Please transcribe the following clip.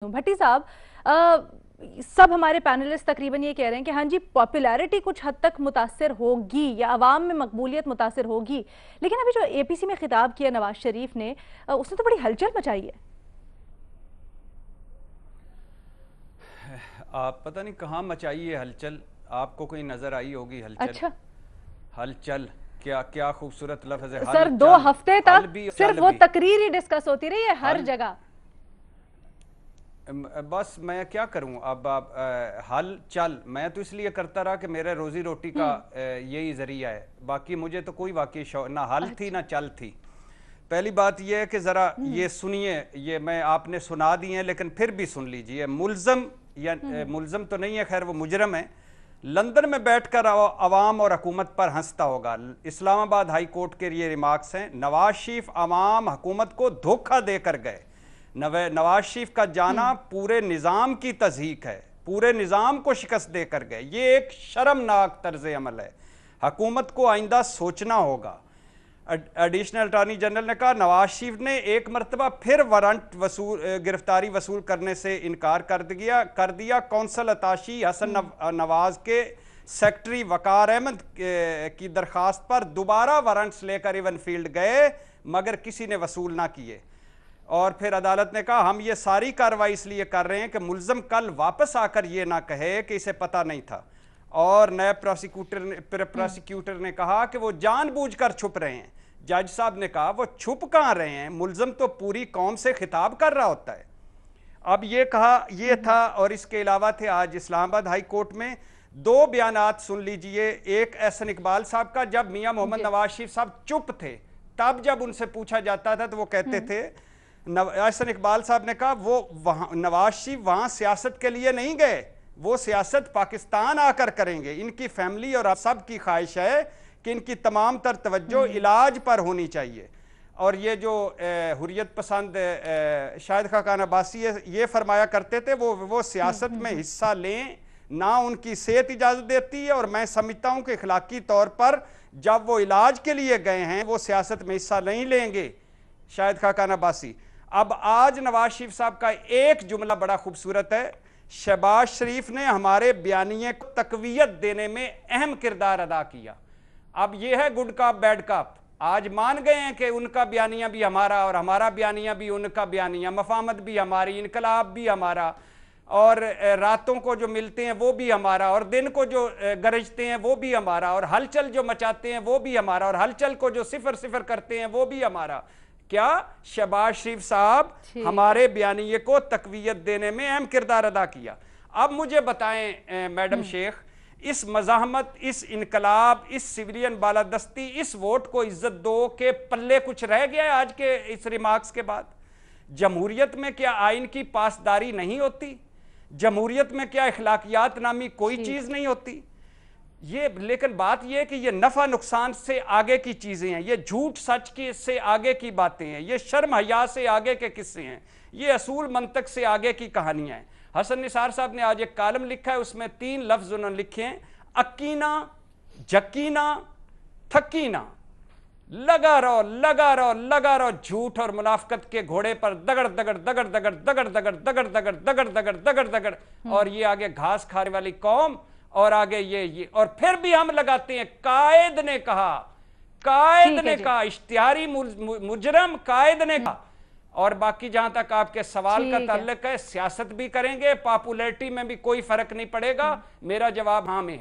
भट्टी साहब, सब हमारे पैनलिस्ट तकरीबन ये कह रहे हैं कि हाँ जी, पॉपुलैरिटी कुछ हद तक मुतासिर होगी या अवाम में मकबूलियत मुतासिर होगी, लेकिन अभी जो एपीसी में खिताब किया नवाज शरीफ ने, उसने तो बड़ी हलचल मचाई है। आप पता नहीं कहाँ मचाई है हलचल, आपको कोई नजर आई होगी हलचल? अच्छा, हलचल क्या क्या खूबसूरत लफ्ज है। सर 2 हफ्ते तक सिर्फ वो तकरीर ही डिस्कस होती रही है हर जगह। बस मैं क्या करूं अब हल चल मैं तो इसलिए करता रहा कि मेरे रोजी रोटी का यही जरिया है, बाकी मुझे तो कोई वाकई ना हल थी ना चल थी। पहली बात यह है कि ज़रा ये सुनिए, ये मैं आपने सुना दिए हैं लेकिन फिर भी सुन लीजिए। मुल्ज़म या मुल्ज़म तो नहीं है, खैर वो मुजरम है, लंदन में बैठकर अवाम और हुकूमत पर हंसता होगा। इस्लामाबाद हाई कोर्ट के ये रिमार्क्स हैं। नवाज शरीफ अवाम हुकूमत को धोखा देकर गए। नवाज शरीफ का जाना पूरे निज़ाम की तज़हीक है, पूरे निज़ाम को शिकस्त देकर गए। ये एक शर्मनाक तर्ज अमल है, हुकूमत को आइंदा सोचना होगा। एडिशनल अटॉर्नी जनरल ने कहा नवाज शरीफ ने एक मरतबा फिर वारंट गिरफ्तारी वसूल करने से इनकार कर दिया। कौंसल अताशी हसन नवाज के सेक्रेटरी वकार अहमद की दरखास्त पर दोबारा वारंट्स लेकर इवनफील्ड गए, मगर किसी ने वसूल ना किए। और फिर अदालत ने कहा हम ये सारी कार्रवाई इसलिए कर रहे हैं कि मुल्ज़म कल वापस आकर ये ना कहे कि इसे पता नहीं था। और नए प्रोसिक्यूटर ने कहा कि वो जानबूझकर छुप रहे हैं। जज साहब ने कहा वो छुप कहाँ रहे हैं, मुल्ज़म तो पूरी कौम से खिताब कर रहा होता है। अब ये कहा ये था, और इसके अलावा थे आज इस्लामाबाद हाई कोर्ट में 2 बयानात सुन लीजिए। एक एहसन इकबाल साहब का, जब मियां मोहम्मद नवाज शरीफ साहब चुप थे तब जब उनसे पूछा जाता था तो वो कहते थे, एहसन इकबाल साहब ने कहा वो वहाँ नवाज शरीफ वहाँ सियासत के लिए नहीं गए, वो सियासत पाकिस्तान आकर करेंगे। इनकी फैमिली और सब की ख्वाहिश है कि इनकी तमाम तर तवज्जो इलाज पर होनी चाहिए। और ये जो हुर्रियत पसंद शाहिद खाकान अब्बासी ये फरमाया करते थे वो सियासत में हिस्सा लें ना, उनकी सेहत इजाज़त देती है। और मैं समझता हूँ कि अखलाकी तौर पर जब वो इलाज के लिए गए हैं वो सियासत में हिस्सा नहीं लेंगे। शाहिद खाकान अब्बासी। अब आज नवाज शरीफ साहब का एक जुमला बड़ा खूबसूरत है, शहबाज शरीफ ने हमारे बयानिए को तकवीयत देने में अहम किरदार अदा किया। अब यह है गुड कॉप बैड कॉप। आज मान गए हैं कि उनका बयानिया भी हमारा और हमारा बयानिया भी उनका बयानिया, मफामत भी हमारी, इनकलाब भी हमारा, और रातों को जो मिलते हैं वो भी हमारा, और दिन को जो गरजते हैं वो भी हमारा, और हलचल जो मचाते हैं वो भी हमारा, और हलचल को जो सिफर सिफर करते हैं वो भी हमारा। क्या शहबाज शरीफ साहब हमारे बयानिए को तकवीयत देने में अहम किरदार अदा किया। अब मुझे बताएं मैडम शेख, इस मज़ाहमत, इस इनकलाब, इस सिविलियन बालादस्ती, इस वोट को इज्जत दो के पल्ले कुछ रह गया है आज के इस रिमार्क्स के बाद? जमहूरियत में क्या आइन की पासदारी नहीं होती? जमहूरियत में क्या इखलाकियात नामी कोई चीज़ नहीं होती? ये लेकिन बात यह है कि ये नफ़ा नुकसान से आगे की चीज़ें हैं, ये झूठ सच की से आगे की बातें हैं, ये शर्म हया से आगे के किस्से हैं, ये असूल मंतक से आगे की कहानियां हैं। हसन निसार साहब ने आज एक कॉलम लिखा है, उसमें 3 लफ्ज़ उन्होंने लिखे हैं, अकीना, जकीना, थकीना। लगा रहो लगा रहो लगा रहो, झूठ और मुनाफकत के घोड़े पर दगड़ दगड़ दगड़ दगड़ दगड़ दगड़ दगड़ दगड़ दगड़ दगड़ दगड़ दगड़, और ये आगे घास खाने वाली कौम, और आगे ये और फिर भी हम लगाते हैं कायद ने कहा, इश्तिहारी मुजरम कायद ने कहा। और बाकी जहां तक आपके सवाल का ताल्लुक है, सियासत भी करेंगे, पॉपुलैरिटी में भी कोई फर्क नहीं पड़ेगा। मेरा जवाब हाँ में है।